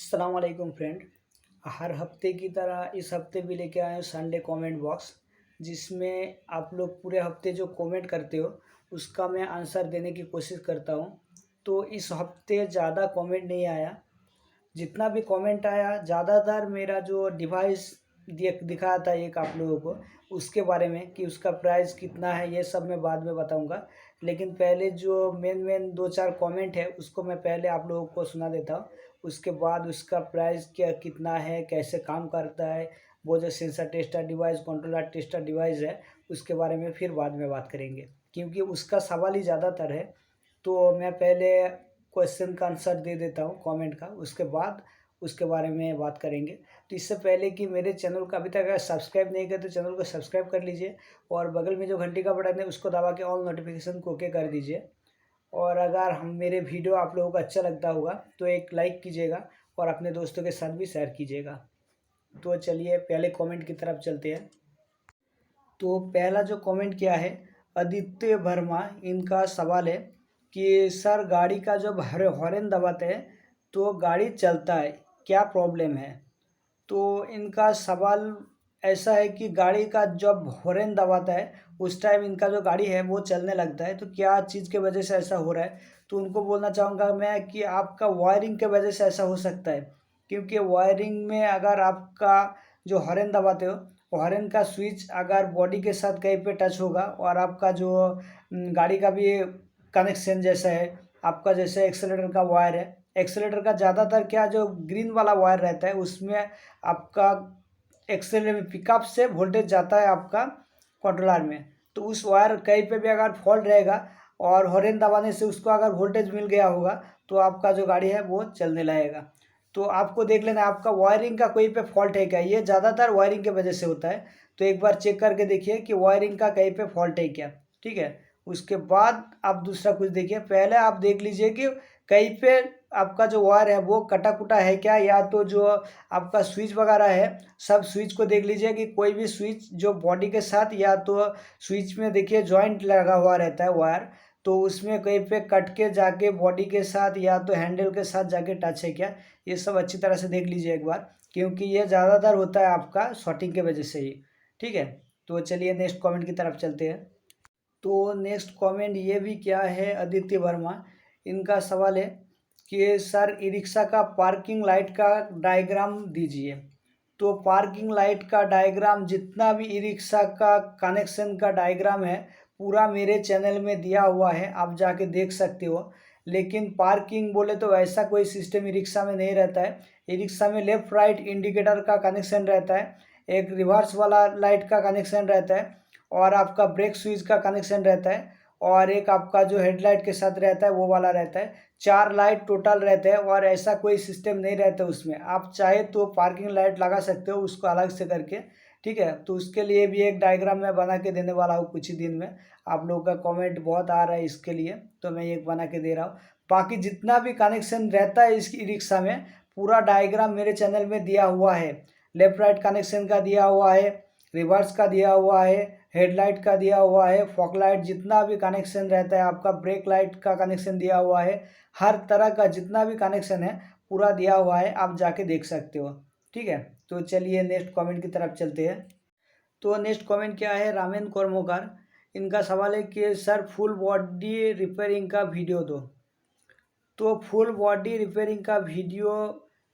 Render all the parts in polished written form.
अस्सलाम वालेकुम फ्रेंड। हर हफ्ते की तरह इस हफ्ते भी लेके आए हैं संडे कमेंट बॉक्स, जिसमें आप लोग पूरे हफ्ते जो कमेंट करते हो उसका मैं आंसर देने की कोशिश करता हूँ। तो इस हफ्ते ज़्यादा कमेंट नहीं आया। जितना भी कमेंट आया ज़्यादातर मेरा जो डिवाइस दिखाया था एक आप लोगों को उसके बारे में कि उसका प्राइस कितना है, ये सब मैं बाद में बताऊंगा। लेकिन पहले जो मेन मेन दो चार कमेंट है उसको मैं पहले आप लोगों को सुना देता हूँ। उसके बाद उसका प्राइस क्या कितना है, कैसे काम करता है, वो जो sensor tester device, controller tester device है, उसके बारे में फिर बाद में बात करेंगे क्योंकि उसका सवाल ही ज़्यादातर है। तो मैं पहले क्वेश्चन का आंसर दे देता हूँ कमेंट का, उसके बाद उसके बारे में बात करेंगे। तो इससे पहले कि मेरे चैनल को अभी तक अगर सब्सक्राइब नहीं किया तो चैनल को सब्सक्राइब कर लीजिए और बगल में जो घंटी का बटन है उसको दबा के ऑल नोटिफिकेशन को ओके कर दीजिए। और अगर हम मेरे वीडियो आप लोगों को अच्छा लगता होगा तो एक लाइक कीजिएगा और अपने दोस्तों के साथ भी शेयर कीजिएगा। तो चलिए पहले कमेंट की तरफ चलते हैं। तो पहला जो कमेंट किया है आदित्य वर्मा, इनका सवाल है कि सर गाड़ी का जब हॉर्न दबाते हैं तो गाड़ी चलता है, क्या प्रॉब्लम है। तो इनका सवाल ऐसा है कि गाड़ी का जब हॉर्न दबाता है उस टाइम इनका जो गाड़ी है वो चलने लगता है, तो क्या चीज़ के वजह से ऐसा हो रहा है। तो उनको बोलना चाहूँगा मैं कि आपका वायरिंग के वजह से ऐसा हो सकता है, क्योंकि वायरिंग में अगर आपका जो हॉर्न दबाते हो हॉर्न का स्विच अगर बॉडी के साथ कहीं पे टच होगा और आपका जो गाड़ी का भी कनेक्शन जैसा है, आपका जैसे एक्सेलेटर का वायर है, एक्सेलेटर का ज़्यादातर क्या जो ग्रीन वाला वायर रहता है उसमें आपका एक्सेलेटर पिकअप से वोल्टेज जाता है आपका कंट्रोलर में। तो उस वायर कहीं पे भी अगर फॉल्ट रहेगा और हॉर्न दबाने से उसको अगर वोल्टेज मिल गया होगा तो आपका जो गाड़ी है वो चलने लगेगा। तो आपको देख लेना आपका वायरिंग का कोई पे फॉल्ट है क्या, ये ज़्यादातर वायरिंग की वजह से होता है। तो एक बार चेक करके देखिए कि वायरिंग का कहीं पे फॉल्ट है क्या, ठीक है। उसके बाद आप दूसरा कुछ देखिए, पहले आप देख लीजिए कि कहीं पे आपका जो वायर है वो कटा कुटा है क्या, या तो जो आपका स्विच वगैरह है सब स्विच को देख लीजिए कि कोई भी स्विच जो बॉडी के साथ, या तो स्विच में देखिए जॉइंट लगा हुआ रहता है वायर, तो उसमें कहीं पे कट के जाके बॉडी के साथ या तो हैंडल के साथ जाके टच है क्या, ये सब अच्छी तरह से देख लीजिए एक बार, क्योंकि ये ज़्यादातर होता है आपका शॉर्टिंग के वजह से ही, ठीक है। तो चलिए नेक्स्ट कमेंट की तरफ चलते हैं। तो नेक्स्ट कमेंट ये भी क्या है आदित्य वर्मा, इनका सवाल है कि सर ई रिक्शा का पार्किंग लाइट का डायग्राम दीजिए। तो पार्किंग लाइट का डायग्राम जितना भी ई रिक्शा का कनेक्शन का डायग्राम है पूरा मेरे चैनल में दिया हुआ है, आप जाके देख सकते हो। लेकिन पार्किंग बोले तो ऐसा कोई सिस्टम ई रिक्शा में नहीं रहता है। ई रिक्शा में लेफ़्ट राइट इंडिकेटर का कनेक्शन रहता है, एक रिवर्स वाला लाइट का कनेक्शन रहता है, और आपका ब्रेक स्विच का कनेक्शन रहता है, और एक आपका जो हेडलाइट के साथ रहता है वो वाला रहता है। चार लाइट टोटल रहते हैं और ऐसा कोई सिस्टम नहीं रहता उसमें। आप चाहे तो पार्किंग लाइट लगा सकते हो उसको अलग से करके, ठीक है। तो उसके लिए भी एक डायग्राम मैं बना के देने वाला हूँ कुछ ही दिन में। आप लोगों का कमेंट बहुत आ रहा है इसके लिए, तो मैं एक बना के दे रहा हूँ। बाकी जितना भी कनेक्शन रहता है इस ई रिक्शा में पूरा डायग्राम मेरे चैनल में दिया हुआ है। लेफ्ट राइट कनेक्शन का दिया हुआ है, रिवर्स का दिया हुआ है, हेडलाइट का दिया हुआ है, फॉग लाइट, जितना भी कनेक्शन रहता है आपका, ब्रेक लाइट का कनेक्शन दिया हुआ है, हर तरह का जितना भी कनेक्शन है पूरा दिया हुआ है, आप जाके देख सकते हो, ठीक है। तो चलिए नेक्स्ट कमेंट की तरफ चलते हैं। तो नेक्स्ट कमेंट क्या है रामेन कर्मकार, इनका सवाल है कि सर फुल बॉडी रिपेयरिंग का वीडियो दो। तो फुल बॉडी रिपेयरिंग का वीडियो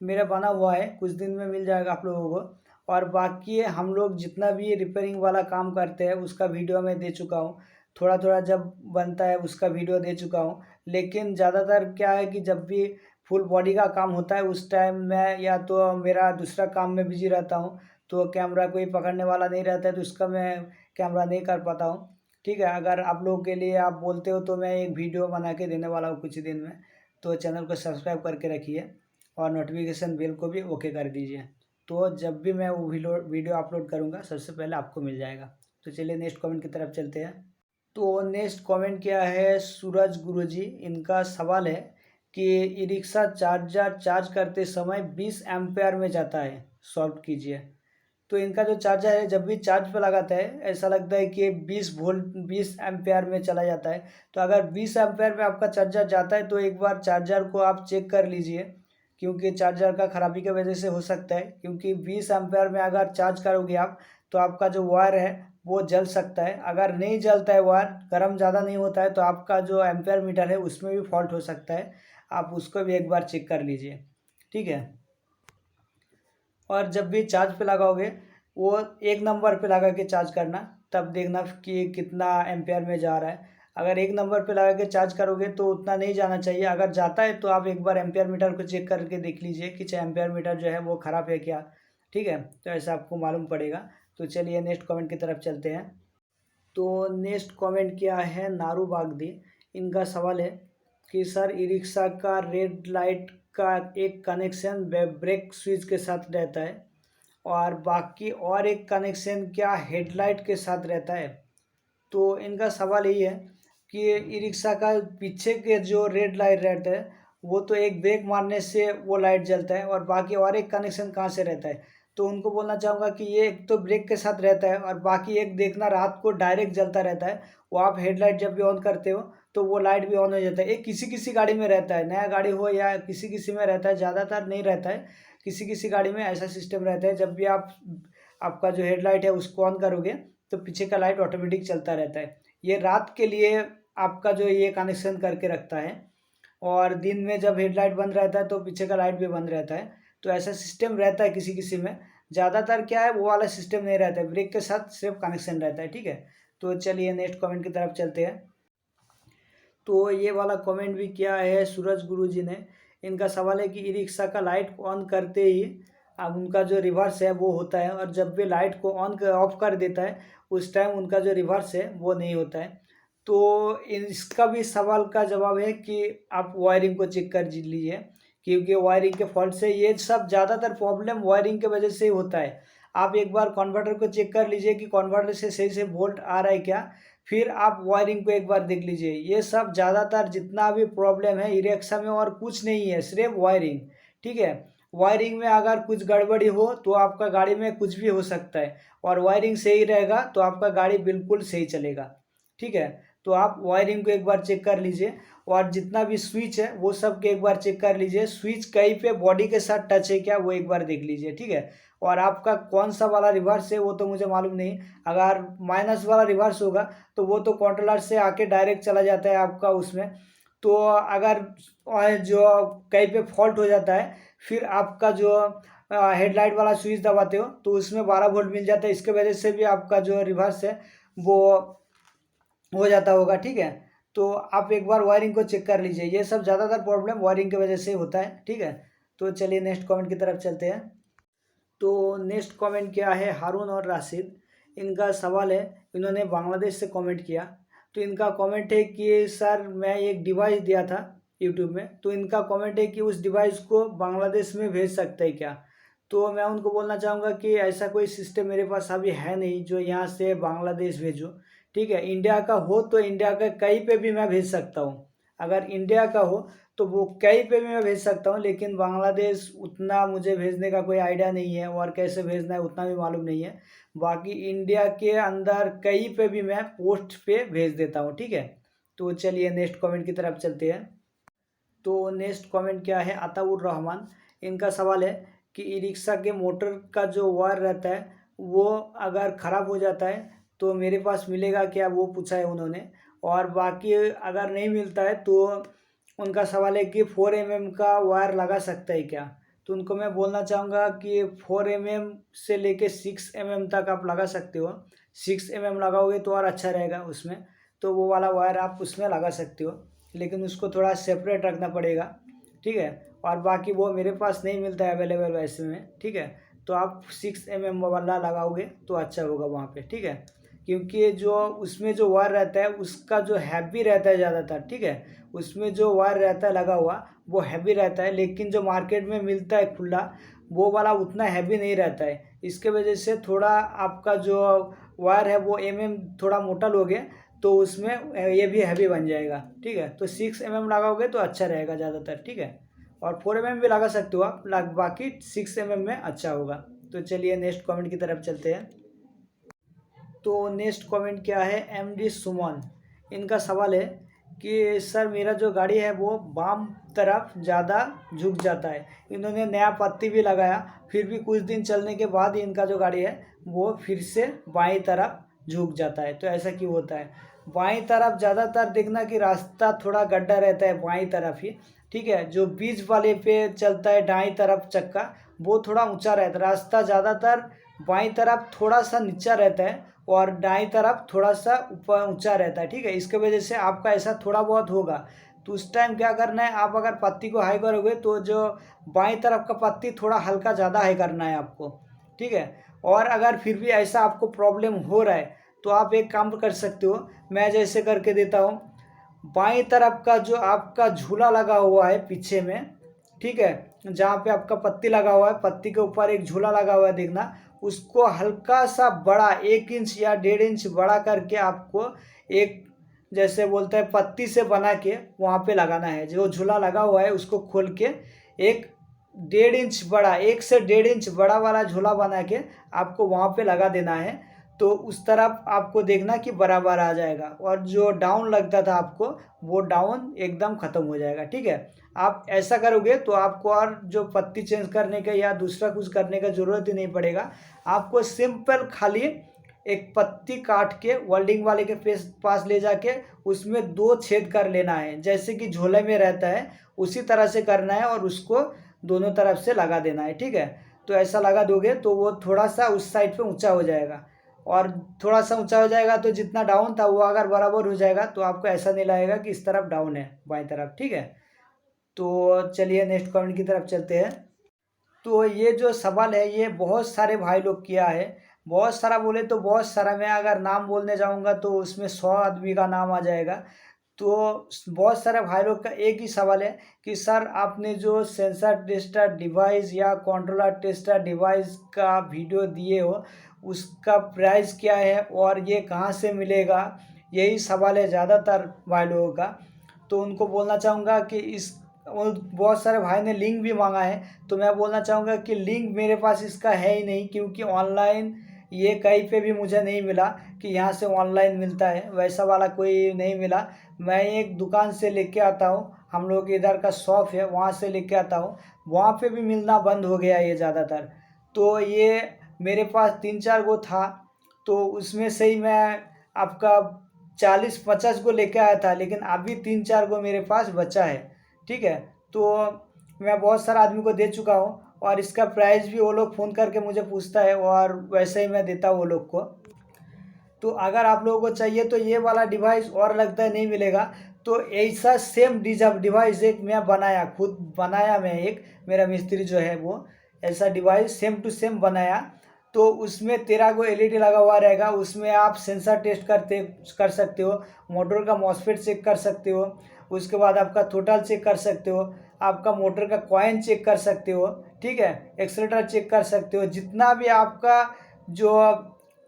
मेरा बना हुआ है, कुछ दिन में मिल जाएगा आप लोगों को। और बाकी हम लोग जितना भी रिपेयरिंग वाला काम करते हैं उसका वीडियो मैं दे चुका हूँ, थोड़ा थोड़ा जब बनता है उसका वीडियो दे चुका हूँ। लेकिन ज़्यादातर क्या है कि जब भी फुल बॉडी का काम होता है उस टाइम मैं या तो मेरा दूसरा काम में बिजी रहता हूँ, तो कैमरा कोई पकड़ने वाला नहीं रहता है, तो उसका मैं कैमरा नहीं कर पाता हूँ, ठीक है। अगर आप लोगों के लिए आप बोलते हो तो मैं एक वीडियो बना के देने वाला हूँ कुछ दिन में। तो चैनल को सब्सक्राइब करके रखिए और नोटिफिकेशन बेल को भी ओके कर दीजिए, तो जब भी मैं वो वीडियो अपलोड करूँगा सबसे पहले आपको मिल जाएगा। तो चलिए नेक्स्ट कमेंट की तरफ चलते हैं। तो नेक्स्ट कमेंट क्या है सूरज गुरुजी, इनका सवाल है कि ई रिक्शा चार्जर चार्ज करते समय 20 एम्पेयर में जाता है, सॉल्व कीजिए। तो इनका जो चार्जर है जब भी चार्ज पे लगाता है ऐसा लगता है कि 20 वोल्ट 20 एम्पेयर में चला जाता है। तो अगर 20 एम्पेयर में आपका चार्जर जाता है तो एक बार चार्जर को आप चेक कर लीजिए, क्योंकि चार्जर का ख़राबी की वजह से हो सकता है, क्योंकि 20 एम्पेयर में अगर चार्ज करोगे आप तो आपका जो वायर है वो जल सकता है। अगर नहीं जलता है वायर, गर्म ज़्यादा नहीं होता है, तो आपका जो एम्पेयर मीटर है उसमें भी फॉल्ट हो सकता है। आप उसको भी एक बार चेक कर लीजिए, ठीक है। और जब भी चार्ज पे लगाओगे वो 1 नंबर पे लगा के चार्ज करना, तब देखना कि कितना एम्पेयर में जा रहा है। अगर 1 नंबर पे लगा के चार्ज करोगे तो उतना नहीं जाना चाहिए। अगर जाता है तो आप एक बार एम्पेयर मीटर को चेक करके देख लीजिए कि चाहे एम्पेयर मीटर जो है वो ख़राब है क्या, ठीक है। तो ऐसा आपको मालूम पड़ेगा। तो चलिए नेक्स्ट कमेंट की तरफ चलते हैं। तो नेक्स्ट कमेंट क्या है, नारू बागदी। इनका सवाल है कि सर ई रिक्शा का रेड लाइट का एक कनेक्शन ब्रेक स्विच के साथ रहता है और बाकी और एक कनेक्शन क्या हेडलाइट के साथ रहता है। तो इनका सवाल यही है कि ई रिक्शा का पीछे के जो रेड लाइट रहता है वो तो एक ब्रेक मारने से वो लाइट जलता है, और बाकी और एक कनेक्शन कहाँ से रहता है। तो उनको बोलना चाहूँगा कि ये एक तो ब्रेक के साथ रहता है और बाकी एक देखना रात को डायरेक्ट जलता रहता है। वो आप हेडलाइट जब भी ऑन करते हो तो वो लाइट भी ऑन हो जाता है। ये किसी किसी गाड़ी में रहता है, नया गाड़ी हो या किसी किसी में रहता है, ज़्यादातर नहीं रहता है। किसी किसी गाड़ी में ऐसा सिस्टम रहता है, जब भी आप आपका जो हेडलाइट है उसको ऑन करोगे तो पीछे का लाइट ऑटोमेटिक चलता रहता है। ये रात के लिए आपका जो ये कनेक्शन करके रखता है, और दिन में जब हेडलाइट बंद रहता है तो पीछे का लाइट भी बंद रहता है। तो ऐसा सिस्टम रहता है किसी किसी में। ज़्यादातर क्या है, वो वाला सिस्टम नहीं रहता है, ब्रेक के साथ सिर्फ कनेक्शन रहता है, ठीक है। तो चलिए नेक्स्ट कमेंट की तरफ चलते हैं। तो ये वाला कमेंट भी किया है सूरज गुरु जी ने। इनका सवाल है कि ई रिक्शा का लाइट ऑन करते ही अब उनका जो रिवर्स है वो होता है, और जब भी लाइट को ऑफ कर देता है उस टाइम उनका जो रिवर्स है वो नहीं होता है। तो इसका भी सवाल का जवाब है कि आप वायरिंग को चेक कर लीजिए, क्योंकि वायरिंग के फॉल्ट से ये सब ज़्यादातर प्रॉब्लम वायरिंग के वजह से ही होता है। आप एक बार कन्वर्टर को चेक कर लीजिए कि कन्वर्टर से सही से वोल्ट आ रहा है क्या, फिर आप वायरिंग को एक बार देख लीजिए। ये सब ज़्यादातर जितना भी प्रॉब्लम है ई रिक्शा में और कुछ नहीं है, सिर्फ वायरिंग, ठीक है। वायरिंग में अगर कुछ गड़बड़ी हो तो आपका गाड़ी में कुछ भी हो सकता है, और वायरिंग सही रहेगा तो आपका गाड़ी बिल्कुल सही चलेगा, ठीक है। तो आप वायरिंग को एक बार चेक कर लीजिए, और जितना भी स्विच है वो सब के एक बार चेक कर लीजिए। स्विच कहीं पे बॉडी के साथ टच है क्या वो एक बार देख लीजिए, ठीक है। और आपका कौन सा वाला रिवर्स है वो तो मुझे मालूम नहीं। अगर माइनस वाला रिवर्स होगा तो वो तो कंट्रोलर से आके डायरेक्ट चला जाता है आपका उसमें। तो अगर जो कहीं पे फॉल्ट हो जाता है, फिर आपका जो हेडलाइट वाला स्विच दबाते हो तो उसमें 12 वोल्ट मिल जाता है, इसके वजह से भी आपका जो रिवर्स है वो हो जाता होगा, ठीक है। तो आप एक बार वायरिंग को चेक कर लीजिए। ये सब ज़्यादातर प्रॉब्लम वायरिंग की वजह से होता है, ठीक है। तो चलिए नेक्स्ट कमेंट की तरफ चलते हैं। तो नेक्स्ट कमेंट क्या है, हारून और राशिद। इनका सवाल है, इन्होंने बांग्लादेश से कमेंट किया। तो इनका कमेंट है कि सर मैं एक डिवाइस दिया था यूट्यूब में, तो इनका कमेंट है कि उस डिवाइस को बांग्लादेश में भेज सकते हैं क्या। तो मैं उनको बोलना चाहूँगा कि ऐसा कोई सिस्टम मेरे पास अभी है नहीं जो यहाँ से बांग्लादेश भेजूँ, ठीक है। इंडिया का हो तो इंडिया का कहीं पे भी मैं भेज सकता हूँ। अगर इंडिया का हो तो वो कहीं पे भी मैं भेज सकता हूँ, लेकिन बांग्लादेश उतना मुझे भेजने का कोई आइडिया नहीं है, और कैसे भेजना है उतना भी मालूम नहीं है। बाकी इंडिया के अंदर कहीं पे भी मैं पोस्ट पे भेज देता हूँ, ठीक है। तो चलिए नेक्स्ट कमेंट की तरफ चलते हैं। तो नेक्स्ट कमेंट क्या है, अताउर रहमान। इनका सवाल है कि ई रिक्शा के मोटर का जो वायर रहता है वो अगर ख़राब हो जाता है तो मेरे पास मिलेगा क्या, वो पूछा है उन्होंने। और बाकी अगर नहीं मिलता है तो उनका सवाल है कि 4 mm का वायर लगा सकता है क्या। तो उनको मैं बोलना चाहूँगा कि 4 mm से लेके 6 mm तक आप लगा सकते हो। 6 mm लगाओगे तो और अच्छा रहेगा उसमें, तो वो वाला वायर आप उसमें लगा सकते हो, लेकिन उसको थोड़ा सेपरेट रखना पड़ेगा, ठीक है। और बाकी वो मेरे पास नहीं मिलता है अवेलेबल वैसे में, ठीक है। तो आप 6 mm वाला लगाओगे तो अच्छा होगा वहाँ पे, ठीक है। क्योंकि जो उसमें जो वायर रहता है उसका जो हैवी रहता है ज़्यादातर, ठीक है। उसमें जो वायर रहता है लगा हुआ वो हैवी रहता है, लेकिन जो मार्केट में मिलता है खुला वो वाला उतना हैवी नहीं रहता है। इसके वजह से थोड़ा आपका जो वायर है वो थोड़ा मोटा लोगे तो उसमें ये भी हैवी बन जाएगा, ठीक है। तो 6 mm लगाओगे तो अच्छा रहेगा ज़्यादातर, ठीक है। और 4 mm भी लगा सकते हो आप, बाकी 6 mm में अच्छा होगा। तो चलिए नेक्स्ट कमेंट की तरफ चलते हैं। तो नेक्स्ट कमेंट क्या है, MD सुमन। इनका सवाल है कि सर मेरा जो गाड़ी है वो बाम तरफ ज़्यादा झुक जाता है। इन्होंने नया पत्ती भी लगाया, फिर भी कुछ दिन चलने के बाद ही इनका जो गाड़ी है वो फिर से बाईं तरफ झुक जाता है। तो ऐसा क्यों होता है? बाईं तरफ ज़्यादातर देखना कि रास्ता थोड़ा गड्ढा रहता है बाईं तरफ ही, ठीक है। जो बीच वाले पे चलता है दाईं तरफ चक्का, वो थोड़ा ऊंचा रहता है। रास्ता ज़्यादातर बाईं तरफ थोड़ा सा नीचा रहता है और दाईं तरफ थोड़ा सा ऊपर ऊंचा रहता है, ठीक है। इसके वजह से आपका ऐसा थोड़ा बहुत होगा। तो उस टाइम क्या करना है, आप अगर पत्ती को हाई करोगे तो जो बाईं तरफ का पत्ती थोड़ा हल्का ज़्यादा हाई करना है आपको, ठीक है। और अगर फिर भी ऐसा आपको प्रॉब्लम हो रहा है तो आप एक काम कर सकते हो, मैं जैसे करके देता हूँ। बाईं तरफ का जो आपका झूला लगा हुआ है पीछे में, ठीक है, जहाँ पे आपका पत्ती लगा हुआ है, पत्ती के ऊपर एक झूला लगा हुआ है देखना, उसको हल्का सा बड़ा 1 इंच या 1.5 इंच बड़ा करके आपको एक, जैसे बोलते हैं पत्ती से बना के वहाँ पे लगाना है। जो झूला लगा हुआ है उसको खोल के एक 1.5 इंच बड़ा, 1 से 1.5 इंच बड़ा वाला झूला बना के आपको वहाँ पे लगा देना है। तो उस तरफ आपको देखना कि बराबर आ जाएगा और जो डाउन लगता था आपको वो डाउन एकदम ख़त्म हो जाएगा, ठीक है। आप ऐसा करोगे तो आपको और जो पत्ती चेंज करने का या दूसरा कुछ करने का ज़रूरत ही नहीं पड़ेगा। आपको सिंपल खाली एक पत्ती काट के वेल्डिंग वाले के पास ले जाके उसमें 2 छेद कर लेना है, जैसे कि झोले में रहता है उसी तरह से करना है और उसको दोनों तरफ से लगा देना है, ठीक है। तो ऐसा लगा दोगे तो वो थोड़ा सा उस साइड पे ऊंचा हो जाएगा और थोड़ा सा ऊंचा हो जाएगा तो जितना डाउन था वो अगर बराबर हो जाएगा तो आपको ऐसा नहीं लगेगा कि इस तरफ डाउन है बाईं तरफ, ठीक है। तो चलिए नेक्स्ट कमेंट की तरफ चलते हैं। तो ये जो सवाल है ये बहुत सारे भाई लोग किया है, बहुत सारा बोले तो बहुत सारा, मैं अगर नाम बोलने जाऊंगा तो उसमें 100 आदमी का नाम आ जाएगा। तो बहुत सारे भाई लोग का एक ही सवाल है कि सर आपने जो सेंसर टेस्टर डिवाइस या कंट्रोलर टेस्टर डिवाइस का वीडियो दिए हो उसका प्राइस क्या है और ये कहाँ से मिलेगा, यही सवाल है ज़्यादातर भाई लोगों का। तो उनको बोलना चाहूँगा कि इस, बहुत सारे भाई ने लिंक भी मांगा है, तो मैं बोलना चाहूँगा कि लिंक मेरे पास इसका है ही नहीं, क्योंकि ऑनलाइन ये कहीं पे भी मुझे नहीं मिला कि यहाँ से ऑनलाइन मिलता है, वैसा वाला कोई नहीं मिला। मैं एक दुकान से लेके आता हूँ, हम लोग इधर का शॉप है वहाँ से लेके आता हूँ, वहाँ पे भी मिलना बंद हो गया ये ज़्यादातर। तो ये मेरे पास 3-4 गो था, तो उसमें से ही मैं आपका 40-50 को लेके आया था, लेकिन अभी 3-4 गो मेरे पास बचा है, ठीक है। तो मैं बहुत सारा आदमी को दे चुका हूँ और इसका प्राइस भी वो लोग फ़ोन करके मुझे पूछता है और वैसे ही मैं देता हूँ वो लोग को। तो अगर आप लोगों को चाहिए तो ये वाला डिवाइस और लगता है नहीं मिलेगा, तो ऐसा सेम डिवाइस एक मैं बनाया, खुद बनाया मैं, एक मेरा मिस्त्री जो है वो ऐसा डिवाइस सेम टू सेम बनाया। तो उसमें 13 गो एलईडी लगा हुआ रहेगा, उसमें आप सेंसर टेस्ट कर सकते हो, मोटर का मॉसफेट चेक कर सकते हो, उसके बाद आपका टोटल चेक कर सकते हो, आपका मोटर का कॉइन चेक कर सकते हो, ठीक है, एक्सीलेटर चेक कर सकते हो, जितना भी आपका जो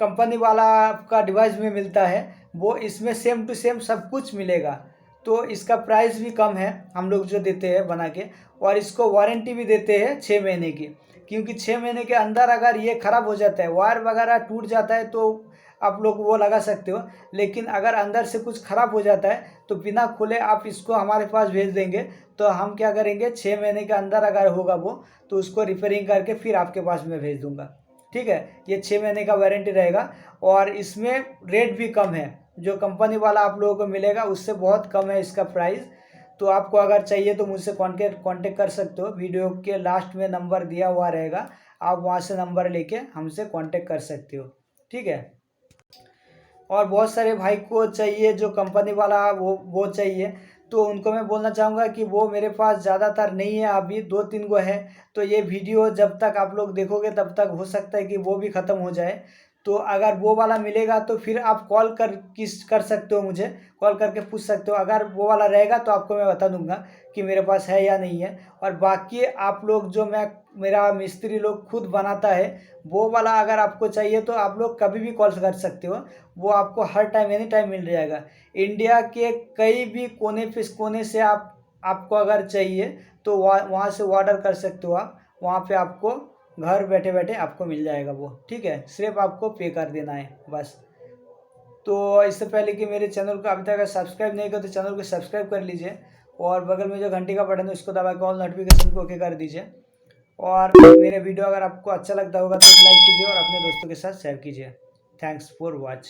कंपनी वाला आपका डिवाइस में मिलता है वो इसमें सेम टू सेम सब कुछ मिलेगा। तो इसका प्राइस भी कम है हम लोग जो देते हैं बना के, और इसको वारंटी भी देते हैं 6 महीने की, क्योंकि 6 महीने के अंदर अगर ये ख़राब हो जाता है, वायर वगैरह टूट जाता है तो आप लोग वो लगा सकते हो, लेकिन अगर अंदर से कुछ ख़राब हो जाता है तो बिना खोले आप इसको हमारे पास भेज देंगे, तो हम क्या करेंगे 6 महीने के अंदर अगर होगा वो तो उसको रिपेयरिंग करके फिर आपके पास मैं भेज दूँगा, ठीक है। ये 6 महीने का वारंटी रहेगा और इसमें रेट भी कम है, जो कंपनी वाला आप लोगों को मिलेगा उससे बहुत कम है इसका प्राइस। तो आपको अगर चाहिए तो मुझसे कांटेक्ट कर सकते हो, वीडियो के लास्ट में नंबर दिया हुआ रहेगा, आप वहाँ से नंबर लेके हमसे कांटेक्ट कर सकते हो, ठीक है। और बहुत सारे भाई को चाहिए जो कंपनी वाला वो चाहिए, तो उनको मैं बोलना चाहूँगा कि वो मेरे पास ज़्यादातर नहीं है, अभी 2-3 गो है। तो ये वीडियो जब तक आप लोग देखोगे तब तक हो सकता है कि वो भी ख़त्म हो जाए। तो अगर वो वाला मिलेगा तो फिर आप कॉल कर सकते हो, मुझे कॉल करके पूछ सकते हो। अगर वो वाला रहेगा तो आपको मैं बता दूंगा कि मेरे पास है या नहीं है। और बाकी आप लोग जो मेरा मिस्त्री लोग खुद बनाता है वो वाला अगर आपको चाहिए तो आप लोग कभी भी कॉल कर सकते हो, वो आपको हर टाइम एनी टाइम मिल जाएगा। इंडिया के कई भी कोने से आपको अगर चाहिए तो वहाँ से ऑर्डर कर सकते हो आप, वहाँ पे आपको घर बैठे बैठे आपको मिल जाएगा वो, ठीक है। सिर्फ आपको पे कर देना है बस। तो इससे पहले कि मेरे चैनल को अभी तक अगर सब्सक्राइब नहीं किया तो चैनल को सब्सक्राइब कर लीजिए और बगल में जो घंटी का बटन है उसको दबा के ऑल नोटिफिकेशन को ओके कर दीजिए। और मेरे वीडियो अगर आपको अच्छा लगता होगा तो लाइक कीजिए और अपने दोस्तों के साथ शेयर कीजिए। Thanks for watch.